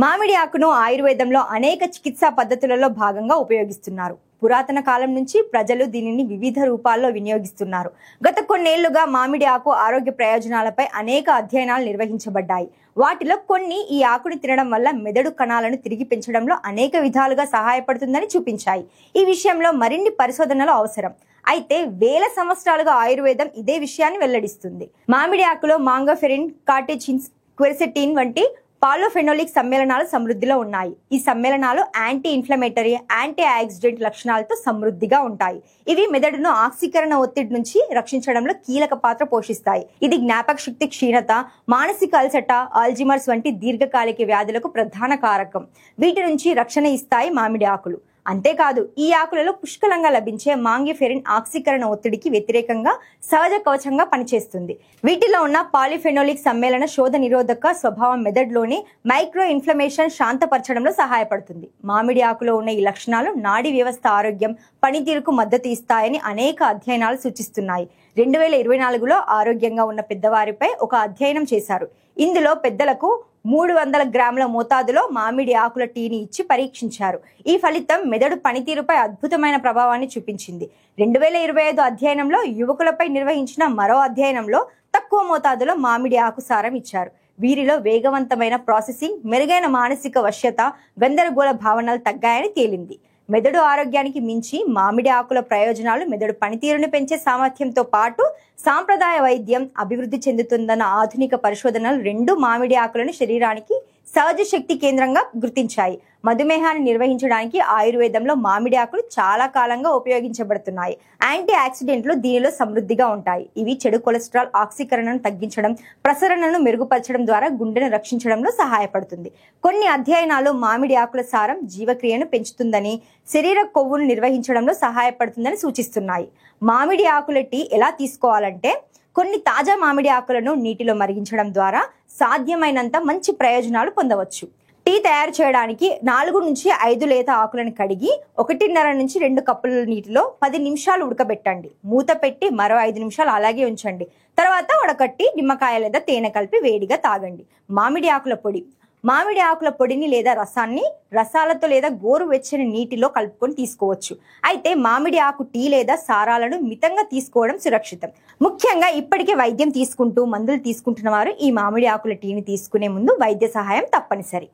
మామిడి ఆకును ఆయుర్వేదంలో అనేక చికిత్సా పద్ధతులలో భాగంగా ఉపయోగిస్తున్నారు. పురాతన కాలం నుంచి ప్రజలు దీనిని వివిధ రూపాల్లో వినియోగిస్తున్నారు. గత కొన్నేళ్లుగా మామిడి ఆకు ఆరోగ్య ప్రయోజనాలపై అనేక అధ్యయనాలు నిర్వహించబడ్డాయి. వాటిలో కొన్ని ఈ ఆకుని తినడం వల్ల మెదడు కణాలను తిరిగి పెంచడంలో అనేక విధాలుగా సహాయపడుతుందని చూపించాయి. ఈ విషయంలో మరిన్ని పరిశోధనలు అవసరం. అయితే వేల సంవత్సరాలుగా ఆయుర్వేదం ఇదే విషయాన్ని వెల్లడిస్తుంది. మామిడి ఆకులో మాంగోఫెరిన్, కార్టెచిన్స్, క్వెర్సెటిన్ వంటి పాలోఫెనోలిక్ సమ్మేళనాలు సమృద్ధిలో ఉన్నాయి. ఈ సమ్మేళనాలు యాంటీ ఇన్ఫ్లమేటరీ, యాంటీ ఆక్సిడెంట్ లక్షణాలతో సమృద్ధిగా ఉంటాయి. ఇవి మెదడును ఆక్సీకరణ ఒత్తిడి నుంచి రక్షించడంలో కీలక పాత్ర పోషిస్తాయి. ఇది జ్ఞాపక శక్తి క్షీణత, మానసిక అలసట, ఆల్జిమర్స్ వంటి దీర్ఘకాలిక వ్యాధులకు ప్రధాన కారకం. వీటి నుంచి రక్షణ ఇస్తాయి మామిడి ఆకులు. అంతేకాదు, ఈ ఆకులలో పుష్కలంగా లభించే మాంగిఫెరిన్ ఆక్సీకరణ ఒత్తిడికి వ్యతిరేకంగా సహజ కవచంగా పనిచేస్తుంది. వీటిలో ఉన్న పాలిఫెనోలిక్ సమ్మేళన శోధ నిరోధక స్వభావం మెదడులోని మైక్రో ఇన్ఫ్లమేషన్ శాంతపరచడంలో సహాయపడుతుంది. మామిడి ఆకులో ఉన్న ఈ లక్షణాలు నాడీ వ్యవస్థ ఆరోగ్యం, పనితీరుకు మద్దతు ఇస్తాయని అనేక అధ్యయనాలు సూచిస్తున్నాయి. 2024లో ఆరోగ్యంగా ఉన్న పెద్దవారిపై ఒక అధ్యయనం చేశారు. ఇందులో పెద్దలకు 300 గ్రాముల మోతాదులో మామిడి ఆకుల టీని ఇచ్చి పరీక్షించారు. ఈ ఫలితం మెదడు పనితీరుపై అద్భుతమైన ప్రభావాన్ని చూపించింది. 2025 అధ్యయనంలో యువకులపై నిర్వహించిన మరో అధ్యయనంలో తక్కువ మోతాదులో మామిడి ఆకు సారం ఇచ్చారు. వీరిలో వేగవంతమైన ప్రాసెసింగ్, మెరుగైన మానసిక వశ్యత, గందరగోళ భావనలు తగ్గాయని తేలింది. మెదడు ఆరోగ్యానికి మించి మామిడి ఆకుల ప్రయోజనాలు మెదడు పనితీరును పెంచే సామర్థ్యంతో పాటు సాంప్రదాయ వైద్యం అభివృద్ధి చెందుతుందన్న ఆధునిక పరిశోధనలు రెండు మామిడి ఆకులను శరీరానికి సహజ శక్తి కేంద్రంగా గుర్తించాయి. మధుమేహాన్ని నిర్వహించడానికి ఆయుర్వేదంలో మామిడి ఆకులు చాలా కాలంగా ఉపయోగించబడుతున్నాయి. యాంటీ ఆక్సిడెంట్లు దీనిలో సమృద్ధిగా ఉంటాయి. ఇవి చెడు కొలెస్ట్రాల్ ఆక్సీకరణను తగ్గించడం, ప్రసరణను మెరుగుపరచడం ద్వారా గుండెను రక్షించడంలో సహాయపడుతుంది. కొన్ని అధ్యయనాలు మామిడి ఆకుల సారం జీవక్రియను పెంచుతుందని, శరీర కొవ్వును నిర్వహించడంలో సహాయపడుతుందని సూచిస్తున్నాయి. మామిడి ఆకుల టీ ఎలా తీసుకోవాలంటే, కొన్ని తాజా మామిడి ఆకులను నీటిలో మరిగించడం ద్వారా సాధ్యమైనంత మంచి ప్రయోజనాలు పొందవచ్చు. టీ తయారు చేయడానికి 4 నుంచి 5 లేత ఆకులను కడిగి 1.5 నుంచి 2 కప్పుల నీటిలో 10 నిమిషాలు ఉడకబెట్టండి. మూత పెట్టి మరో 5 నిమిషాలు అలాగే ఉంచండి. తర్వాత వడకట్టి నిమ్మకాయ లేదా తేనె కలిపి వేడిగా తాగండి. మామిడి ఆకుల పొడి. మామిడి ఆకుల పొడిని లేదా రసాన్ని రసాలతో లేదా గోరువెచ్చని నీటిలో కలుపుకొని తీసుకోవచ్చు. అయితే మామిడి ఆకు టీ లేదా సారాలను మితంగా తీసుకోవడం సురక్షితం. ముఖ్యంగా ఇప్పటికే వైద్యం తీసుకుంటూ మందులు తీసుకుంటున్న వారు ఈ మామిడి ఆకుల టీని తీసుకునే ముందు వైద్య సహాయం తప్పనిసరి.